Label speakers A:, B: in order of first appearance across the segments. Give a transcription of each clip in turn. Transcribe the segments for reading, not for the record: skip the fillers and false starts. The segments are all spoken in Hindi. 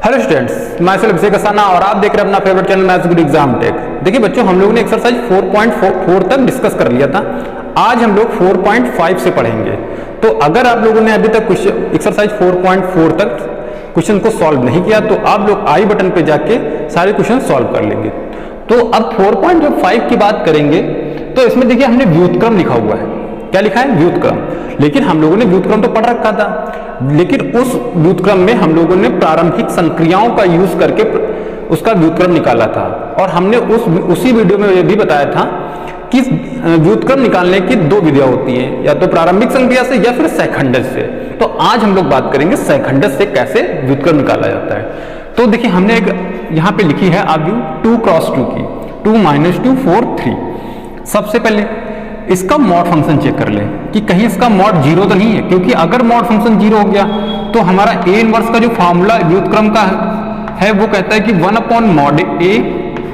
A: हेलो स्टूडेंट्स, मैं अभिषेक असाना और आप देख रहे हैं अपना favourite channel maths good exam tech. देखिए बच्चों, हम लोगों ने एक्सरसाइज 4.4 तक डिस्कस कर लिया था। आज हम लोग 4.5 से पढ़ेंगे। तो अगर आप लोगों ने अभी तक एक्सरसाइज 4.4 तक क्वेश्चन को सॉल्व नहीं किया तो आप लोग आई बटन पे जाके सारे क्वेश्चन सॉल्व कर लेंगे। तो अब 4.5 की बात करेंगे तो इसमें देखिए हमने व्युत्क्रम लिखा हुआ है। क्या लिखा है? व्युत्क्रम। लेकिन हम लोगों ने व्युत्क्रम तो पढ़ रखा था, लेकिन उस व्युत्क्रम में हम लोगों ने प्रारंभिक संक्रियाओं का यूज करके उसका व्युत्क्रम निकाला था। और हमने उसी वीडियो में यह भी बताया था कि व्युत्क्रम निकालने की दो विधियां होती हैं, या तो प्रारंभिक संक्रिया से या फिर सैकंडज से। तो आज हम लोग बात करेंगे सैकंडज से कैसे व्युत्क्रम निकाला जाता है। तो देखिए हमने एक यहाँ पे लिखी है आव्यूह 2 क्रॉस 2 की, 2 - 2 4 3। सबसे पहले इसका मॉड फंक्शन चेक कर ले कि कहीं इसका मॉड 0 तो नहीं है, क्योंकि अगर मॉड फंक्शन 0 हो गया तो हमारा ए इनवर्स का जो फॉर्मूला व्युत्क्रम का है वो कहता है कि 1/mod a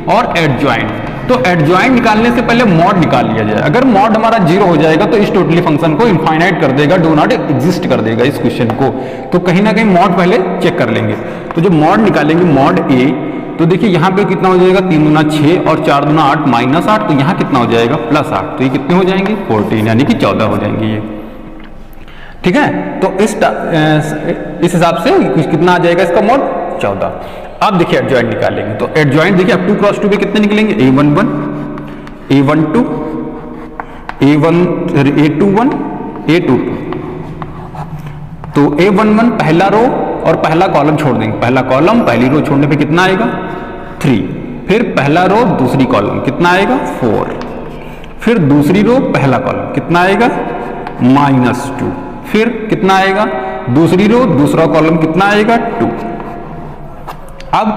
A: और एडजॉइंट। तो एडजॉइंट निकालने से पहले मॉड निकाल लिया जाए। अगर मॉड हमारा 0 हो जाएगा तो इस टोटली फंक्शन को इनफाइनाइट कर देगा, डू नॉट एग्जिस्ट कर देगा इस क्वेश्चन को। तो कहीं ना कहीं मॉड पहले चेक कर लेंगे। तो जो मॉड निकालेंगे मॉड a, तो देखिए यहाँ पे कितना हो जाएगा, 3 दूना 6 और 4 दूना 8 -8। तो यहाँ कितना हो जाएगा, +8। तो ये कितने हो जाएंगे, 14, यानी कि 14 हो जाएंगे ये। ठीक है, तो इस हिसाब से कितना आ जाएगा इसका मॉड, 14। अब देखिए एडजॉइंट निकालेंगे। तो एडजॉइंट देखिए अब 2 क्रॉस 2 पे कितने निकलेंगे, a11 a12 a21 a22। तो a11 पहला रो और पहला कॉलम छोड़ देंगे। पहला कॉलम पहली रो छोड़ने पे कितना आएगा, 3। फिर पहला रो दूसरी कॉलम कितना आएगा, 4। फिर दूसरी रो पहला कॉलम कितना आएगा, -2। फिर कितना आएगा, दूसरी रो दूसरा कॉलम कितना आएगा, 2। अब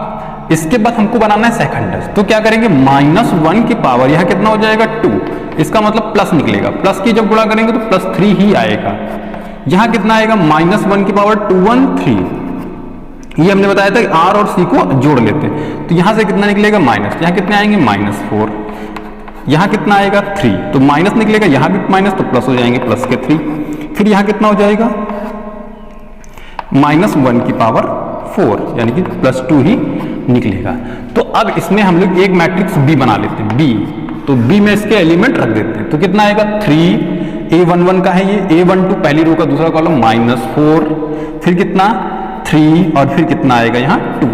A: इसके बाद हमको बनाना है सेकंडज। तो क्या करेंगे, -1 की पावर यहाँ कितना हो जाएगा, 2। इसका मतलब प्लस निकलेगा। प्लस की जब गुणा करेंगे तो +3 ही आएगा। यहां कितना आएगा, -1 की पावर 2 1 3। ये हमने बताया था कि r और c को जोड़ लेते हैं। तो यहां से कितना निकलेगा, माइनस। यहां कितने आएंगे, -4। यहां कितना आएगा, 3। तो माइनस निकलेगा, यहां भी माइनस, तो प्लस हो जाएंगे, प्लस के 3। फिर यहां कितना हो जाएगा, -1 की पावर 4, यानी कि +2 ही निकलेगा। तो अब इसमें हम लोग एक मैट्रिक्स B बना लेते हैं, B। तो B में इसके एलिमेंट रख देते हैं। तो कितना आएगा, 3 a11 का है ये, a12 पहली रो का दूसरा कॉलम -4, फिर कितना 3 और फिर कितना आएगा यहाँ 2।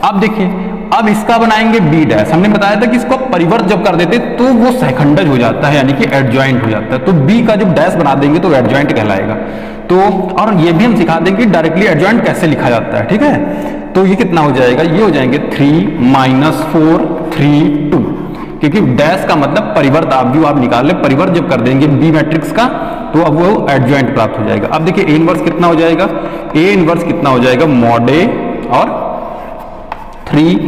A: अब देखिए अब इसका बनाएंगे B'। हमने बताया था कि इसको परिवर्त जब कर देते तो वो सेकंडज हो जाता है, यानी कि एडजॉइंट हो जाता है। तो B का जब डैश बना देंगे तो एडजॉइंट कहलाएगा। तो और ये भी हम सिखा देंगे कि डायरेक्टली एडजॉइंट कैसे लिखा जाता है। ठीक है, तो ये कितना हो जाएगा, ये हो जाएंगे 3 -4 3 2, क्योंकि डैश का मतलब परिवर्त आव्यूह आप निकाल ले। परिवर्त जब कर देंगे बी मैट्रिक्स का तो अब वो एडजॉइंट प्राप्त हो जाएगा। अब देखिए ए इनवर्स कितना हो जाएगा, ए इनवर्स कितना हो जाएगा, mod a और 3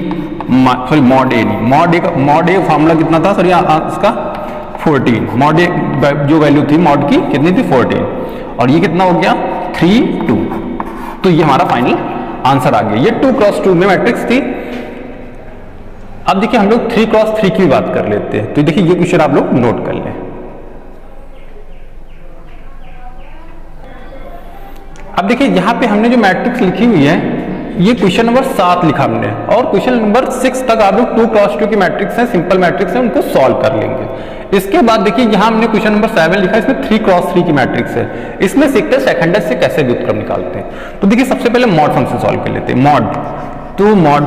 A: सॉरी mod a नहीं, mod a फॉर्मूला कितना था सर इसका 14। mod a जो वैल्यू थी mod की कितनी थी, 14। और ये कितना हो गया, 3 2। तो ये हमारा फाइनल आंसर आ गया। ये 2 क्रॉस 2 में मैट्रिक्स थी। अब देखिए हम लोग 3 क्रॉस 3 की बात कर लेते हैं। तो देखिए ये क्वेश्चन आप लोग नोट कर लें। अब देखिए यहाँ पे हमने जो मैट्रिक्स लिखी हुई है ये क्वेश्चन नंबर 7 लिखा हमने, और क्वेश्चन नंबर 6 तक आप लोग 2 क्रॉस 2 की मैट्रिक्स है, सिंपल मैट्रिक्स है, उनको सॉल्व कर लेंगे। इसके बाद देखिए यहाँ हमने क्वेश्चन नंबर 7 लिखा है, इसमें 3 क्रॉस 3 की मैट्रिक्स है। इसमें सीखते हैं सेकंडज से कैसे व्युत्क्रम निकालते हैं। तो देखिए सबसे पहले मॉड फंक्शन सॉल्व कर लेते हैं। मॉड, तो मॉड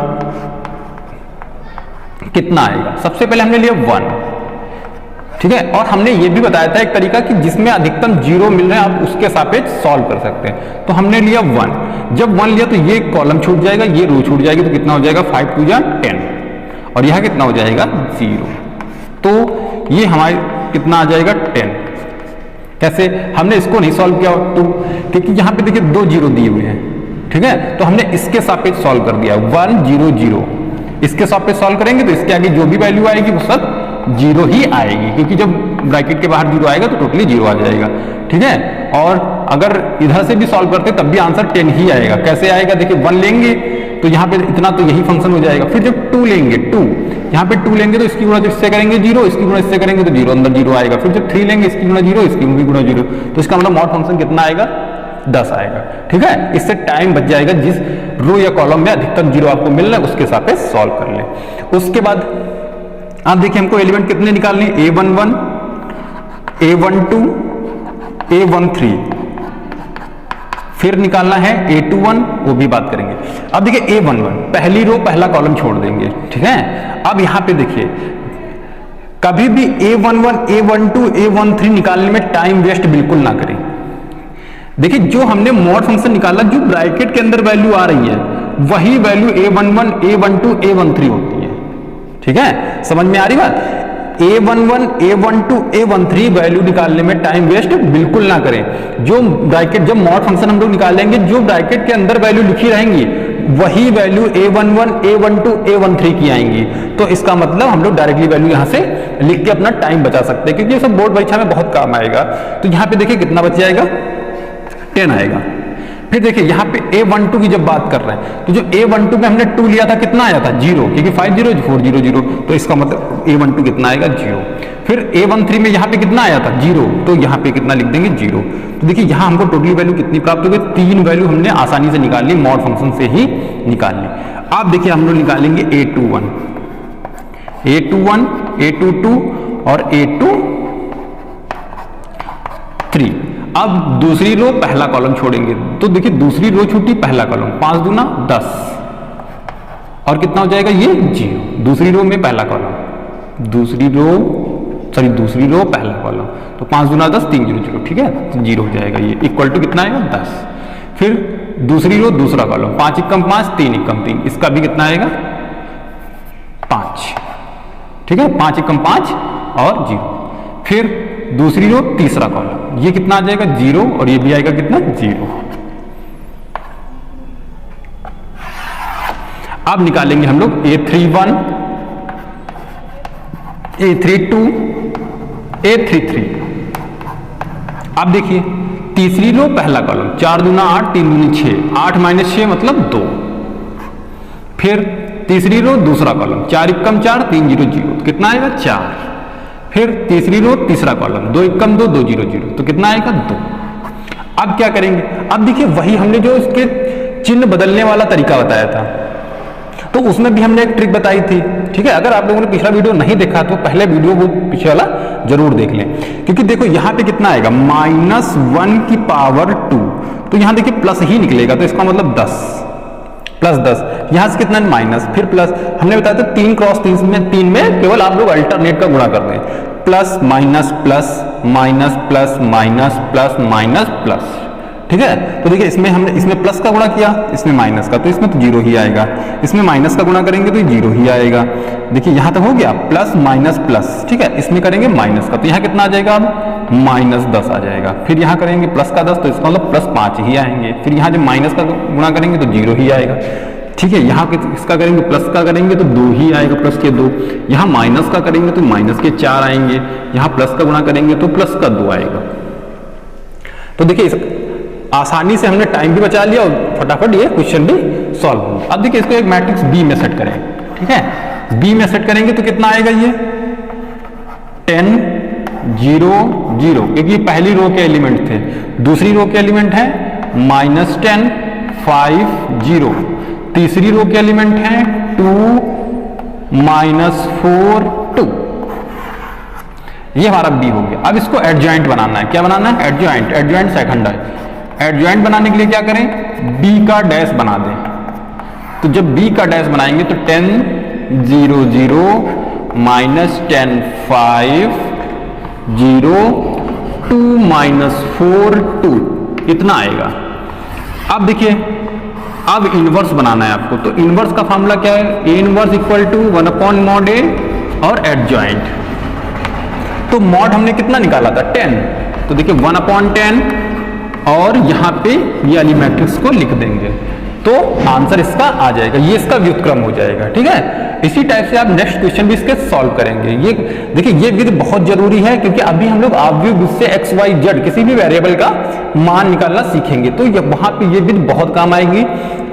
A: कितना आएगा, सबसे पहले हमने लिया 1। ठीक है, और हमने ये भी बताया था एक तरीका कि जिसमें अधिकतम 0 मिल रहे हैं आप उसके सापेक्ष सॉल्व कर सकते हैं। तो हमने लिया 1। जब 1 लिया तो ये कॉलम छूट जाएगा, ये रो छूट जाएगी। तो कितना हो जाएगा, 5 2 10, और यह कितना हो जाएगा, 0। तो ये हमारे कितना आ जाएगा, 10। कैसे, हमने इसको नहीं सॉल्व किया तो क्योंकि यहाँ पे देखिए 2 0 दिए हुए हैं। ठीक है, तो हमने इसके सापेक्ष सॉल्व कर दिया, 1 0 0। इसके सापेक्ष सॉल्व करेंगे तो इसके आगे जो भी वैल्यू आएगी वो सब 0 ही आएगी, क्योंकि जब ब्रैकेट के बाहर 0 आएगा तो टोटली 0 आ जाएगा। ठीक है, और अगर इधर से भी सॉल्व करते तब भी आंसर 10 ही आएगा। कैसे आएगा, देखिए 1 लेंगे तो यहाँ पे इतना तो यही फंक्शन हो जाएगा। फिर जब 2 लेंगे, 2 यहाँ पे 2 लेंगे तो इसकी गुणा इससे करेंगे 0, इसकी गुणा इससे करेंगे तो 0 अंदर 0 आएगा। फिर जब 3 लेंगे इसकी गुणा 0, इसकी भी गुणा 0, तो इसका मतलब मॉड फंक्शन कितना आएगा, 10 आएगा। ठीक है, इससे टाइम बच जाएगा। जिस रो या कॉलम में अधिकतम जीरो आपको मिल रहा है उसके हिसाब से सॉल्व कर लें। उसके बाद आप देखिए हमको एलिमेंट कितने निकालने, A11, A12, A13, फिर निकालना है A21, वो भी बात करेंगे। अब देखिए A11 पहली रो पहला कॉलम छोड़ देंगे, ठीक है। अब यहां पे देखिए कभी भी A11, A12, A13 निकालने में टाइम वेस्ट बिल्कुल ना करें। देखिए जो हमने मॉड फंक्शन निकाला, जो ब्रैकेट के अंदर वैल्यू आ रही है वही वैल्यू A11, A12, A13 होती है, ठीक है। समझ में आ रही बात? A11, A12, A13 वैल्यू निकालने में टाइम वेस्ट बिल्कुल ना करें। जो ब्रैकेट, जब मॉड फंक्शन हम लोग निकालेंगे, जो ब्रैकेट के अंदर वैल्यू लिखी रहेंगी वही वैल्यू A11, A12, A13 की आएंगी। तो इसका मतलब हम लोग डायरेक्टली वैल्यू यहां से लिख के अपना टाइम बचा सकते हैं, क्योंकि ये सब बोर्ड परीक्षा में बहुत काम आएगा। तो यहां पे देखिए कितना बच जाएगा, 10 आएगा। फिर देखिए यहाँ पे A12 की जब बात कर रहे हैं तो जो A12 में हमने 2 लिया था कितना आया था, 0, क्योंकि 5 0 4 0 0, तो इसका मतलब A12 कितना आएगा, 0। फिर A13 में यहाँ पे कितना आया था, 0, तो यहाँ पे कितना लिख देंगे, 0। तो देखिए यहाँ हमको टोटली वैल्यू कितनी प्राप्त हो गई, 3 वैल्यू हमने आसानी से निकाल ली, मॉड फंक्शन से ही निकाल ली। अब देखिए हम लोग निकालेंगे A21, A21, A22 और A23। अब दूसरी रो पहला कॉलम छोड़ेंगे, तो देखिए दूसरी रो छूटी पहला कॉलम, 5 दूना 10 और कितना हो जाएगा ये 0। दूसरी रो में पहला कॉलम, दूसरी रो पहला कॉलम, तो 5 दूना 10, 3 0 0, ठीक है, तो 0 हो जाएगा ये, इक्वल टू कितना आएगा 10। फिर दूसरी रो दूसरा कॉलम, 5 एकम 5, 3 एकम 3, इसका भी कितना आएगा 5, ठीक है, 5 एकम 5 और 0। फिर दूसरी रो तीसरा कॉलम, ये कितना आ जाएगा 0 और ये भी आएगा कितना 0। अब निकालेंगे हम लोग A31, A32, A33। अब देखिए तीसरी रो पहला कॉलम, 4 दूना 8, 3 दूनी 6, 8 माइनस 6 मतलब 2। फिर तीसरी रो दूसरा कॉलम, 4 एकम 4, 3 0 0, तो कितना आएगा 4। फिर तीसरी रो तीसरा कॉलम, 2 एकम 2, 2 0 0, तो कितना आएगा 2। अब क्या करेंगे, अब देखिए वही हमने जो इसके चिन्ह बदलने वाला तरीका बताया था, तो उसमें भी हमने एक ट्रिक बताई थी, ठीक है। अगर आप लोगों ने पिछला वीडियो नहीं देखा तो पहले वीडियो वो पीछे वाला जरूर देख लें, क्योंकि देखो यहाँ पे कितना आएगा -1 की पावर 2, तो यहाँ देखिए प्लस ही निकलेगा, तो इसका मतलब 10 प्लस 10, यहां से कितना माइनस, फिर प्लस। हमने बताया था 3 क्रॉस 3 में केवल आप लोग अल्टरनेट का गुणा कर दें, plus minus plus minus plus minus plus minus plus, ठीक है। तो देखिए इसमें हमने इसमें प्लस का गुणा किया, इसमें माइनस का, तो इसमें तो 0 ही आएगा। इसमें माइनस का गुणा करेंगे तो 0 ही आएगा। देखिए यहां तक हो गया प्लस माइनस प्लस, ठीक है। इसमें करेंगे माइनस का, तो यहाँ कितना आ जाएगा अब -10 आ जाएगा। फिर यहाँ करेंगे प्लस का 10, तो इसका मतलब +5 ही आएंगे। फिर यहाँ जब माइनस का गुणा करेंगे तो 0 ही आएगा, ठीक है। यहाँ इसका करेंगे प्लस का करेंगे तो 2 ही आएगा, प्लस के 2। यहाँ माइनस का करेंगे तो माइनस के 4 आएंगे। यहाँ प्लस का गुणा करेंगे तो प्लस का 2 आएगा। तो देखिए आसानी से हमने टाइम भी बचा लिया और फटाफट ये क्वेश्चन भी सॉल्व हो गया। अब देखिए इसको एक मैट्रिक्स बी में सेट करें, ठीक है। बी में सेट करेंगे तो कितना आएगा ये 10 0 0, क्योंकि पहली रो के एलिमेंट थे। दूसरी रो के एलिमेंट है -10 5 0। तीसरी रो के एलिमेंट है 2 -4 2। ये हमारा बी हो गया। अब इसको एडजॉइंट बनाना है। क्या बनाना है? एडजॉइंट सेकंड है। एडजॉइंट बनाने के लिए क्या करें, बी का डैश बना दें। तो जब बी का डैश बनाएंगे तो 10 0 0 -10 5 0 2 -4 2 इतना आएगा। अब देखिए अब इनवर्स बनाना है आपको। तो इनवर्स का फॉर्मूला क्या है? A inverse equal to 1/mod A और एडजॉइंट। तो मॉड हमने कितना निकाला था 10, तो देखिए 1/10 और यहां पे ये वाली मैट्रिक्स को लिख देंगे तो आंसर इसका आ जाएगा। ये इसका व्युत्क्रम हो जाएगा, ठीक है। इसी टाइप से आप नेक्स्ट क्वेश्चन भी इसके सॉल्व करेंगे। ये देखिए ये विधि बहुत जरूरी है, क्योंकि अभी हम लोग आव्यूह विधि से x y z किसी भी वेरिएबल का मान निकालना सीखेंगे, तो वहां पे ये विधि बहुत काम आएगी।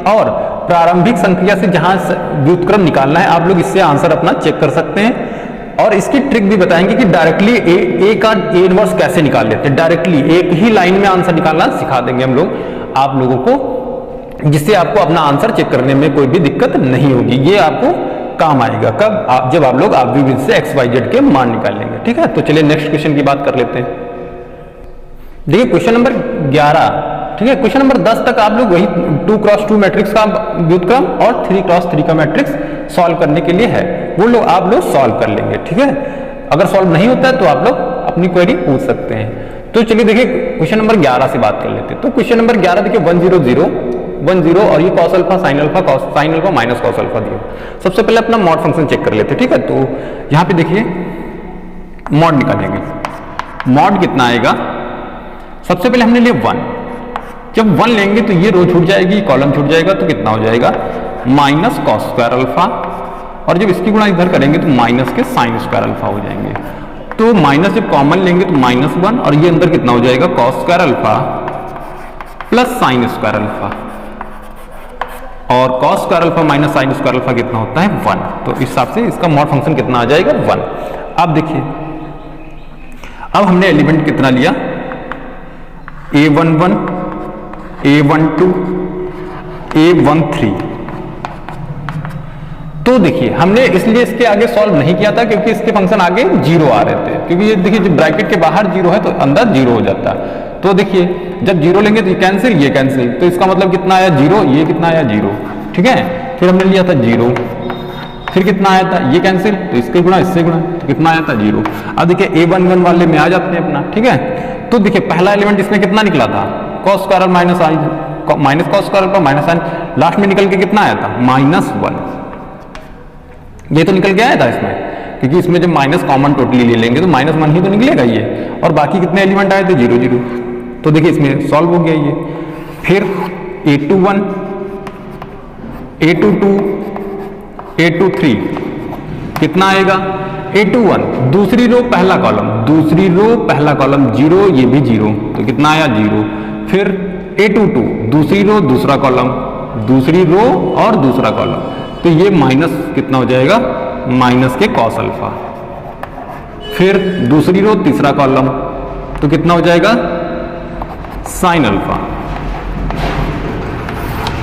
A: और प्रारंभिक संख्या से जहां व्युत्क्रम निकालना है आप लोग इससे आंसर अपना चेक कर सकते हैं। और इसकी ट्रिक भी बताएंगे कि डायरेक्टली ए का ए इनवर्स कैसे निकाल लेते हैं। डायरेक्टली एक ही लाइन में आंसर निकालना सिखा देंगे हम लोग आप लोगों को जिससे आपको अपना आंसर चेक करने में कोई भी दिक्कत नहीं होगी। ये आपको काम आएगा कब? जब आप लोग ऑब्वियस से एक्स वाई जेड के मान निकालेंगे। ठीक है, तो चलिए नेक्स्ट क्वेश्चन की बात कर लेते हैं। देखिए क्वेश्चन नंबर 11, ठीक है, क्वेश्चन नंबर 10 तक आप लोग वही 2x2 मैट्रिक्स का व्युत्क्रम और 3x3 का मैट्रिक्स सॉल्व करने के लिए है, वो लोग आप लोग सॉल्व कर लेंगे। ठीक है, अगर सॉल्व नहीं होता है तो आप लोग अपनी क्वेरी पूछ सकते हैं। तो चलिए देखिए क्वेश्चन नंबर 11 से बात कर लेते हैं। तो क्वेश्चन नंबर 11 देखिए 1 0 0 1 0 और ये cos alpha sine alpha minus cos alpha दिया। सबसे पहले अपना मॉड फंक्शन चेक कर लेते हैं। ठीक है, तो यहाँ पे देखिए मॉड निकालेंगे। मॉड कितना आएगा? सबसे पहले हमने लिया 1, जब 1 लेंगे तो ये रो छूट जाएगी, कॉलम छूट जाएगा, तो कितना हो जाएगा? माइनस कॉस स्क्वायर अल्फा, और जब इसकी गुणा इधर करेंगे तो माइनस के साइन स्क्वायर अल्फा हो जाएंगे। तो माइनस जब कॉमन लेंगे तो -1 और ये अंदर कितना हो जाएगा? Cos square alpha plus sine square alpha, और cos square alpha minus sine square alpha कितना होता है? 1। तो इस हिसाब से इसका मॉड फंक्शन कितना आ जाएगा? 1। अब देखिए अब हमने एलिमेंट कितना लिया? a11 a12 a13। तो देखिए हमने इसलिए इसके आगे सॉल्व नहीं किया था क्योंकि इसके फंक्शन आगे 0 आ रहे थे, क्योंकि ये देखिए जब ब्रैकेट के बाहर 0 है तो अंदर 0 हो जाता है। तो देखिए जब 0 लेंगे तो ये कैंसिल, तो इसका मतलब कितना आया? 0, ये कितना आया? 0। ठीक है, फिर हमने लिया था 0, फिर कितना आया था? ये कैंसिल, तो इसके गुणा इससे गुणा, तो कितना आया था? 0। अब देखिए a11 वाले में आ जाते हैं अपना। ठीक है, तो देखिए पहला एलिमेंट इसमें कितना निकला था? Cos square minus cos square पर माइनस साइन, लास्ट में निकल के कितना आया था? -1। ये तो निकल के आया था इसमें, क्योंकि इसमें जब माइनस कॉमन टोटली ले लेंगे तो -1 ही तो निकलेगा ये, और बाकी कितने एलिमेंट आए थे? 0 0। तो देखिए इसमें सॉल्व हो गया ये। फिर a21 a22 a23 कितना आएगा? a21 दूसरी रो पहला कॉलम 0, ये भी 0, तो कितना आया? 0। फिर a22 दूसरी रो दूसरा कॉलम, दूसरी रो और दूसरा कॉलम, तो ये माइनस कितना हो जाएगा? माइनस के कॉस अल्फा। फिर दूसरी रो तीसरा कॉलम, तो कितना हो जाएगा? Sine alpha.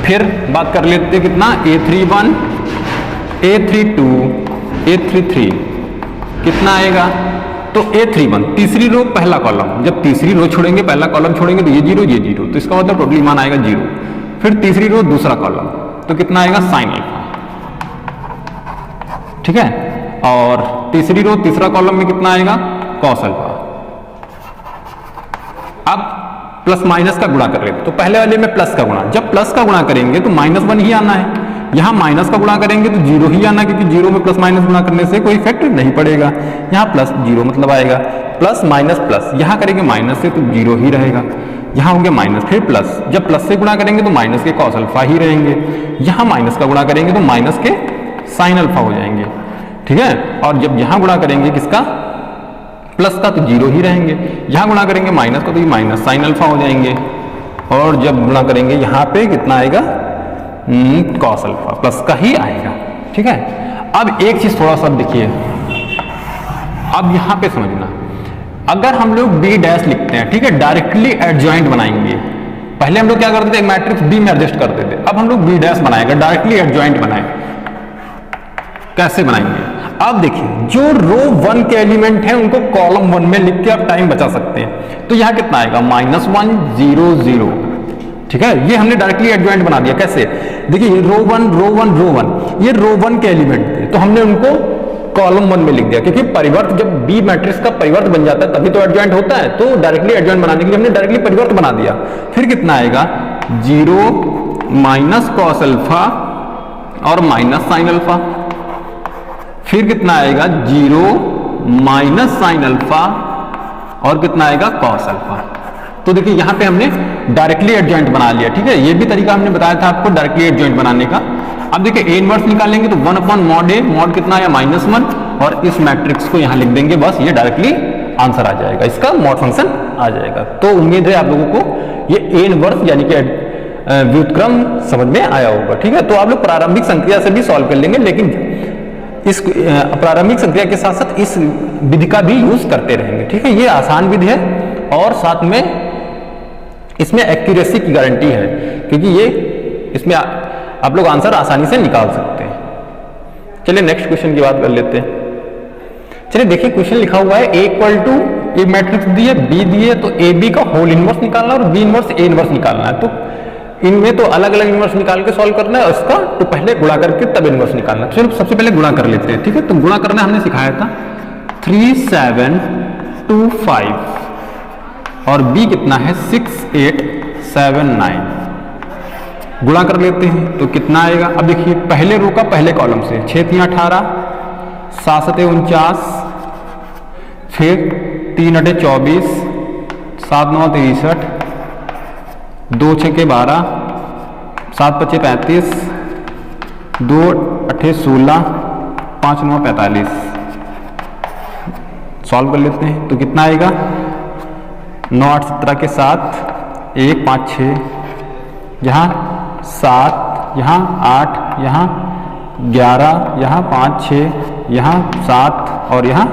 A: फिर बात कर लेते हैं कितना? a31 a32 a33 कितना आएगा? तो a31 तीसरी रो पहला कॉलम, जब तीसरी रो छोड़ेंगे पहला कॉलम छोड़ेंगे तो ये 0, तो इसका मतलब टोटली मान आएगा 0। फिर तीसरी रो दूसरा कॉलम, तो कितना आएगा? Sine alpha. ठीक है, और तीसरी रो तीसरा कॉलम में कितना आएगा? Cos alpha. अब प्लस माइनस का गुणा कर लेते, तो पहले वाले में प्लस का गुणा, जब प्लस का गुणा करेंगे तो -1 ही आना है, यहां माइनस का गुणा करेंगे तो 0 ही आना, क्योंकि 0 में प्लस माइनस गुणा करने से कोई इफेक्ट नहीं पड़ेगा। यहां प्लस 0 मतलब आएगा प्लस माइनस प्लस, यहां करेंगे माइनस से तो 0 ही रहेगा, यहां होंगे माइनस, फिर प्लस, जब प्लस से गुणा करेंगे तो माइनस के कॉस अल्फा ही रहेंगे, यहां माइनस का गुणा करेंगे तो माइनस के साइन अल्फा हो जाएंगे। ठीक है, और जब यहां गुणा करेंगे किसका? प्लस का, तो 0 ही रहेंगे, यहां गुणा करेंगे माइनस का तो ये माइनस साइन अल्फा हो जाएंगे, और जब गुणा करेंगे यहां पे कितना आएगा? कॉस अल्फा, प्लस का ही आएगा। ठीक है, अब एक चीज थोड़ा सा देखिए, अब यहां पे समझना, अगर हम लोग b डैश लिखते हैं, ठीक है, डायरेक्टली एडजॉइंट बनाएंगे, पहले हम लोग क्या करते थे? मैट्रिक्स b में एडजस्ट करते थे, अब हम लोग b डैश बनाएंगे, डायरेक्टली एडजॉइंट बनाए। कैसे बनाएंगे? अब देखिए जो रो 1 के एलिमेंट हैं उनको कॉलम 1 में लिख के आप टाइम बचा सकते हैं, तो यहां कितना आएगा? -1 0 0। ठीक है, ये हमने डायरेक्टली एडजॉइंट बना दिया। कैसे? देखिए ये रो 1 ये रो 1 के एलिमेंट थे, तो हमने उनको कॉलम 1 में लिख दिया, क्योंकि परिवर्त जब बी मैट्रिक्स का परिवर्त बन जाता है तभी तो एडजॉइंट होता है, तो डायरेक्टली एडजॉइंट बनाने के लिए हमने डायरेक्टली परिवर्त बना दिया। फिर कितना आएगा? 0 माइनस कॉस अल्फा और माइनस साइन अल्फा, फिर कितना आएगा? 0 माइनस साइन अल्फा और कितना आएगा? Cos alpha. तो देखिए यहां पे हमने डायरेक्टली एडजॉइंट बना लिया। ठीक है, ये भी तरीका हमने बताया था आपको डायरेक्टली एडजॉइंट बनाने का। अब देखिए a इनवर्स निकालेंगे तो 1/mod a, मॉड कितना आया? -1, और इस मैट्रिक्स को यहां लिख देंगे, बस ये डायरेक्टली आंसर आ जाएगा, इसका मॉड फंक्शन आ जाएगा। तो उम्मीद है आप लोगों को ये a इनवर्स यानी कि व्युत्क्रम समझ में आया होगा। ठीक है, तो आप लोग प्रारंभिक संक्रिया से भी सॉल्व कर लेंगे, लेकिन इस प्रारंभिक संक्रिया के साथ साथ इस विधि का भी यूज करते रहेंगे। ठीक है, ये आसान विधि है और साथ में इसमें एक्यूरेसी की गारंटी है, क्योंकि ये इसमें आप लोग आंसर आसानी से निकाल सकते हैं। चलिए नेक्स्ट क्वेश्चन की बात कर लेते हैं। चलिए देखिए क्वेश्चन लिखा हुआ है ए इक्वल टू, ए मैट्रिक्स दी है, बी दी है, तो ए बी का होल इनवर्स निकालना और बी इनवर्स ए इनवर्स निकालना है। तो इनमें तो अलग अलग इनवर्स निकाल के सॉल्व करना है, उसका तो पहले गुणा करके तब इनवर्स निकालना है। चलो सबसे पहले गुणा कर लेते हैं, ठीक है। तो गुणा करना हमने सिखाया था 3725 और बी कितना है 6879। गुणा कर लेते हैं तो कितना आएगा। अब देखिए पहले रो का पहले कॉलम से 6 3 18, 7 7 49, फिर 3 8 24, 7 9 63, 2 6 12, 7 5 35, 2 8 16, 5 9 45। सॉल्व कर लेते हैं तो कितना आएगा 9 8 17 के 7, 1 5 6, यहाँ 7, यहाँ 8, यहाँ 11, यहाँ 5 6, यहाँ 7 और यहाँ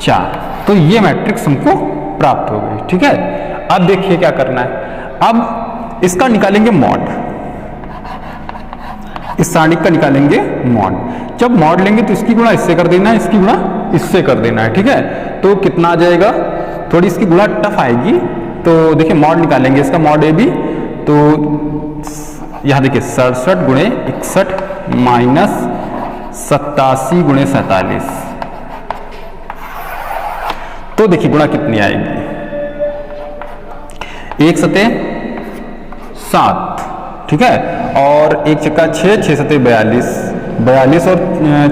A: 4। तो ये मैट्रिक्स हमको प्राप्त हो गई, ठीक है। अब देखिए क्या करना है, अब इसका निकालेंगे मॉड, इस सारणी का निकालेंगे मॉड। जब मॉड लेंगे तो इसकी गुणा इससे कर देना है, इसकी गुणा इससे कर देना है, ठीक है। तो कितना आ जाएगा, थोड़ी इसकी गुणा टफ आएगी। तो देखिए मॉड निकालेंगे इसका, मॉड ए बी, तो यहां देखिए 67 गुणे 61 माइनस 87 गुणे 47। तो देखिए गुणा कितनी आएगी, 1 7 7, ठीक है, और 1 छक्का 6, 6 7 42, 42 और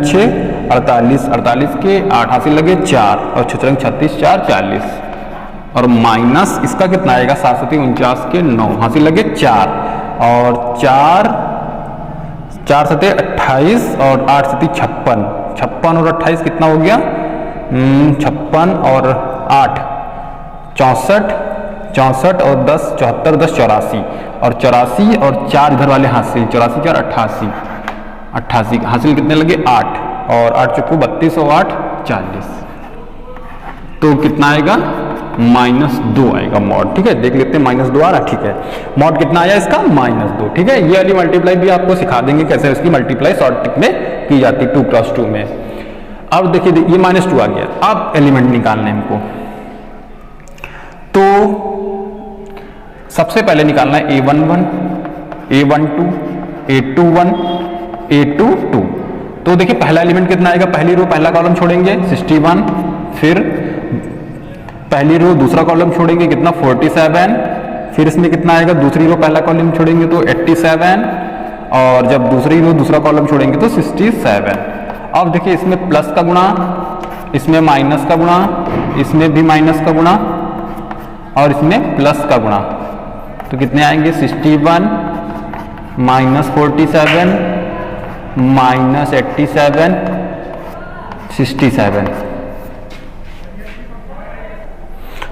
A: 6 48, 48 के 8 हासिल लगे 4 और 6 36, 4 40 और माइनस इसका कितना आएगा 7 7 49 के 9 हासिल लगे 4 और 4 4 7 28 और 8 7 56, 56 और 28 कितना हो गया 56 और 8 64, 64 और 10 74, 10 84 और 84 और 4 इधर वाले हासिल 84 4 88, 88 हासिल कितने लगे 8 और 8 चुकू 32 और 8 40। तो कितना आएगा -2 आएगा मॉड, ठीक है। देख लेते हैं -2 आ रहा, ठीक है। मॉड कितना आया इसका -2, ठीक है। ये वाली मल्टीप्लाई भी आपको सिखा देंगे कैसे इसकी मल्टीप्लाई शॉर्ट ट्रिक में की जाती है 2 × 2 में। अब देखिए ये -2 आ गया, अब एलिमेंट निकालना है हमको। तो सबसे पहले निकालना है A11, A12, A21, A22। तो देखिए पहला एलिमेंट कितना आएगा, पहली रो पहला कॉलम छोड़ेंगे 61, फिर पहली रो दूसरा कॉलम छोड़ेंगे कितना 47, फिर इसमें कितना आएगा दूसरी रो पहला कॉलम छोड़ेंगे तो 87 और जब दूसरी रो दूसरा कॉलम छोड़ेंगे तो 67। अब देखिए इसमें प्लस का गुणा, इसमें माइनस का गुणा, इसमें भी माइनस का गुणा और इसमें प्लस का गुणा, तो कितने आएंगे 61 -47 -87 67।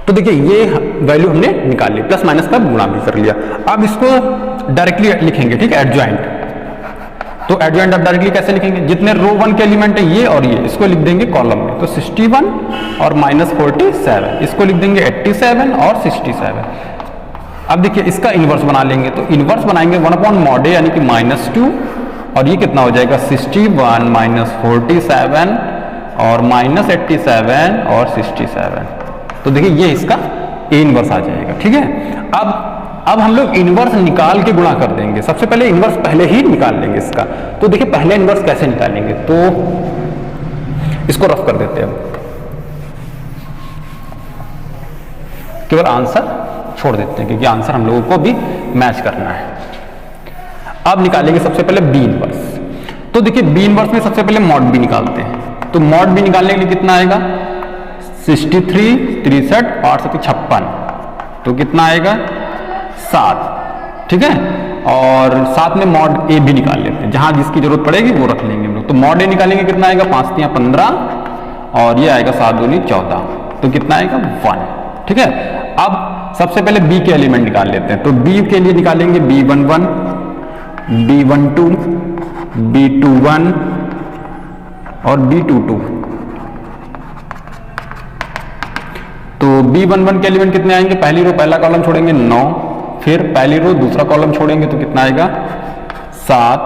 A: तो देखिए ये वैल्यू हमने निकाल ली, प्लस माइनस का गुणा भी कर लिया। अब इसको डायरेक्टली लिखेंगे, ठीक है, एडजॉइंट। तो एडजॉइंट आप डायरेक्टली कैसे लिखेंगे, जितने रो 1 के एलिमेंट है ये और ये, इसको लिख देंगे कॉलम में। तो 61 और -47, इसको लिख देंगे 87 और 67। अब देखिए इसका इनवर्स बना लेंगे, तो इनवर्स बनाएंगे 1/mod A यानी कि -2 और ये कितना हो जाएगा 61 -47 और -87 और 67। तो देखिए ये इसका ए इनवर्स आ जाएगा, ठीक है। अब हम लोग इनवर्स निकाल के गुणा कर देंगे। सबसे पहले इनवर्स पहले ही निकाल लेंगे इसका। तो देखिए पहले इनवर्स कैसे निकालेंगे, तो इसको रफ कर देते हैं, केवल आंसर छोड़ देते हैं क्योंकि आंसर हम लोगों को भी मैच करना है। अब निकालेंगे सबसे पहले बी इनवर्स। तो देखिए बी इनवर्स में सबसे पहले मॉड बी निकालते हैं। तो मॉड बी निकालने के लिए कितना आएगा 63 63 8 7 56, तो कितना आएगा 7, ठीक है। और साथ में मॉड ए भी निकाल लेते हैं, जहां जिसकी जरूरत पड़ेगी वो रख लेंगे हम लोग। तो मॉड ए निकालेंगे कितना आएगा 5 3 15 और ये आएगा 7 2 14, तो कितना आएगा 1, ठीक है। अब सबसे पहले बी के एलिमेंट निकाल लेते हैं। तो बी के लिए निकालेंगे B11, B12, B21 और B22। तो B11 के एलिमेंट कितने आएंगे, पहली रो पहला कॉलम छोड़ेंगे 9, फिर पहली रो दूसरा कॉलम छोड़ेंगे तो कितना आएगा 7,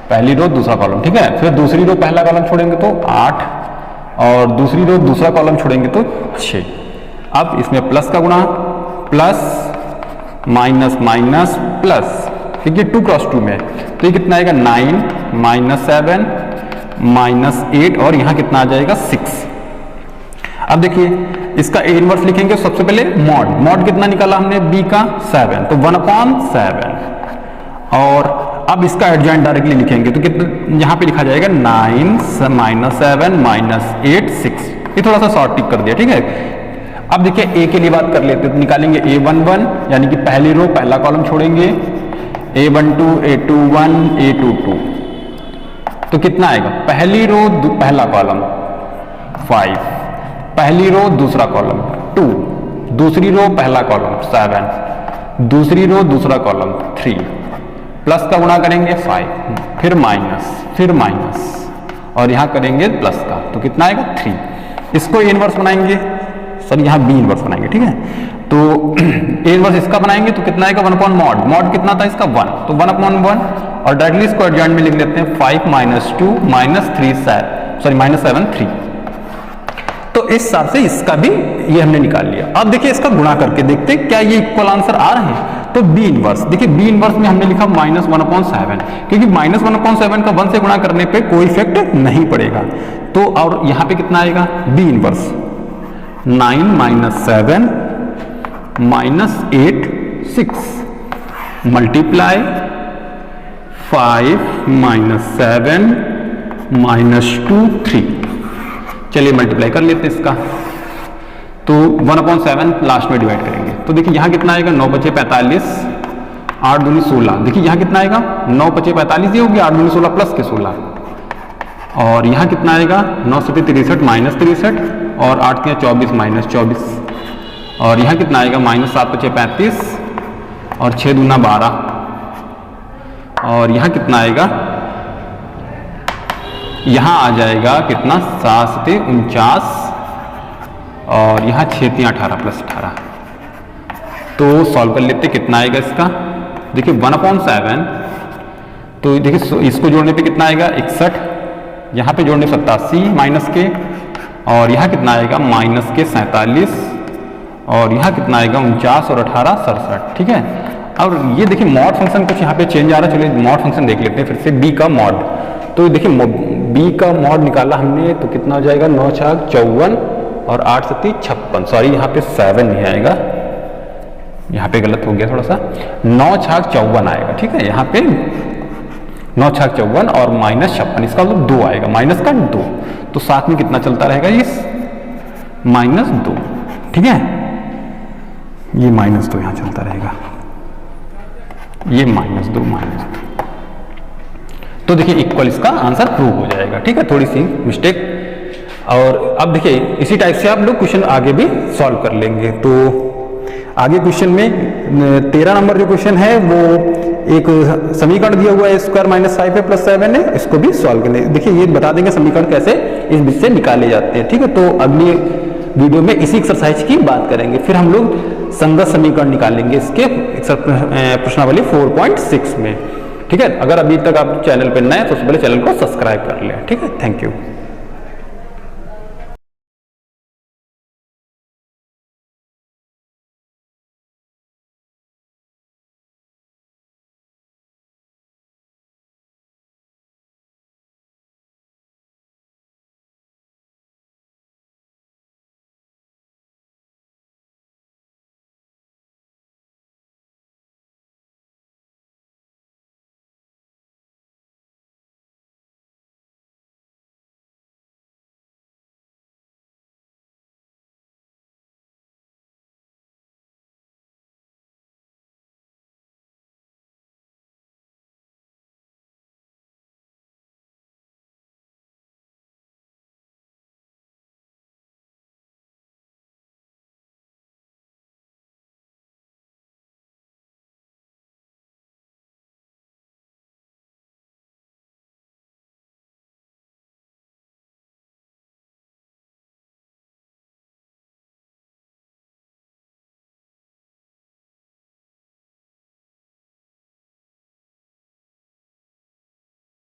A: पहली रो दूसरा कॉलम, ठीक है। फिर दूसरी रो पहला कॉलम छोड़ेंगे तो 8 और दूसरी रो दूसरा कॉलम छोड़ेंगे तो 6। अब इसमें प्लस का गुणा, प्लस माइनस माइनस प्लस, ठीक है 2 क्रॉस 2 में, तो ये कितना आएगा 9 माइनस 7 माइनस 8 और यहाँ कितना आ जाएगा 6। अब देखिए इसका ए इनवर्स लिखेंगे सबसे पहले मॉड, मॉड कितना निकाला हमने b का 7, तो 1/7 और अब इसका एडजॉइंट डायरेक्टली लिखेंगे तो कितना यहाँ पे लिखा जाएगा 9 माइनस 7 माइनस 8 6। ये थोड़ा सा शॉर्ट टिक कर दिया, ठीक है। अब देखिए a के लिए बात कर लेते हैं तो निकालेंगे a11 यानी कि पहली रो पहला कॉलम छोड़ेंगे, a12 a21 a22, तो कितना आएगा पहली रो पहला कॉलम 5, पहली रो दूसरा कॉलम 2, दूसरी रो पहला कॉलम 7, दूसरी रो दूसरा कॉलम 3, प्लस का गुणा करेंगे 5, फिर माइनस और यहाँ करेंगे प्लस का, तो कितना आएगा 3। इसको ए इनवर्स बनाएंगे, सर यहाँ बी इनवर्स बनाएंगे, ठीक है। तो ए इनवर्स इसका बनाएंगे तो कितना आएगा 1/mod, मॉड कितना था इसका 1, तो 1/1 और डायरेक्टली इसको एडजॉइंट में लिख लेते हैं 5 माइनस 2 माइनस 7 3। तो इस हिसाब से इसका भी ये हमने निकाल लिया। अब देखिए इसका गुणा करके देखते हैं क्या ये इक्वल आंसर आ रहे हैं। तो बी इनवर्स, देखिए बी इनवर्स में हमने लिखा -1/7, क्योंकि -1/7 का 1 से गुणा करने पे कोई इफेक्ट नहीं पड़ेगा। तो और यहाँ पे कितना आएगा B inverse 9 minus 7 minus 8 6 multiply 5 minus 7 minus 2 3। चलिए मल्टीप्लाई कर लेते हैं इसका, तो 1/7 लास्ट में डिवाइड करेंगे तो देखिए यहाँ कितना आएगा 9 बचे 45, 8 दूनी 16। देखिए यहाँ कितना आएगा 9 बचे 45 ये हो गया, 8 दूनी 16 प्लस के 16 और यहाँ कितना आएगा 9 से 63 माइनस 63 और 8 के 24 माइनस 24 और यहाँ कितना आएगा -7 बचे 35 और 6 दूना 12 और यहाँ कितना आएगा, यहाँ आ जाएगा कितना 7 से 49 और यहाँ 6 से 18 प्लस 18। तो सॉल्व कर लेते कितना आएगा इसका, देखिए 1/7, तो देखिए इसको जोड़ने पे कितना आएगा 61, यहाँ पे जोड़ने 87 माइनस के और यहाँ कितना आएगा माइनस के 47 और यहाँ कितना आएगा 49 और 18 67, ठीक है। और ये देखिए मॉड फंक्शन कुछ यहाँ पे चेंज आ रहा है, चलिए मॉड फंक्शन देख लेते हैं फिर से बी का मॉड। तो देखिए बी का मॉड निकाला हमने तो कितना हो जाएगा 9 छाक 54 और 8 सत्ती 56, सॉरी यहाँ पे 7 नहीं आएगा, यहाँ पे गलत हो गया थोड़ा सा, 9 छाक 54 आएगा, ठीक है। यहाँ पे 9 छाक 54 और -56, इसका मतलब 2 आएगा, माइनस का 2, तो साथ में कितना चलता रहेगा ये -2, ठीक है। ये -2 यहाँ चलता रहेगा, ये -2 तो देखिए इक्वल इसका आंसर प्रूव हो जाएगा, ठीक है। थोड़ी सी मिस्टेक। और अब देखिए इसी टाइप से आप लोग क्वेश्चन आगे भी सॉल्व कर लेंगे। तो आगे क्वेश्चन में 13 नंबर जो क्वेश्चन है वो एक समीकरण दिया हुआ है स्क्वायर -5 + 7 है, इसको भी सॉल्व कर लेंगे। देखिए ये बता देंगे समीकरण कैसे इस बीच से निकाले जाते हैं, ठीक है। तो अगली वीडियो में इसी एक्सरसाइज की बात करेंगे, फिर हम लोग संगत समीकरण निकालेंगे इसके प्रश्नावली 4.6 में, ठीक है। अगर अभी तक आप चैनल पर नए हैं तो उससे पहले चैनल को सब्सक्राइब कर लें, ठीक है। Thank you.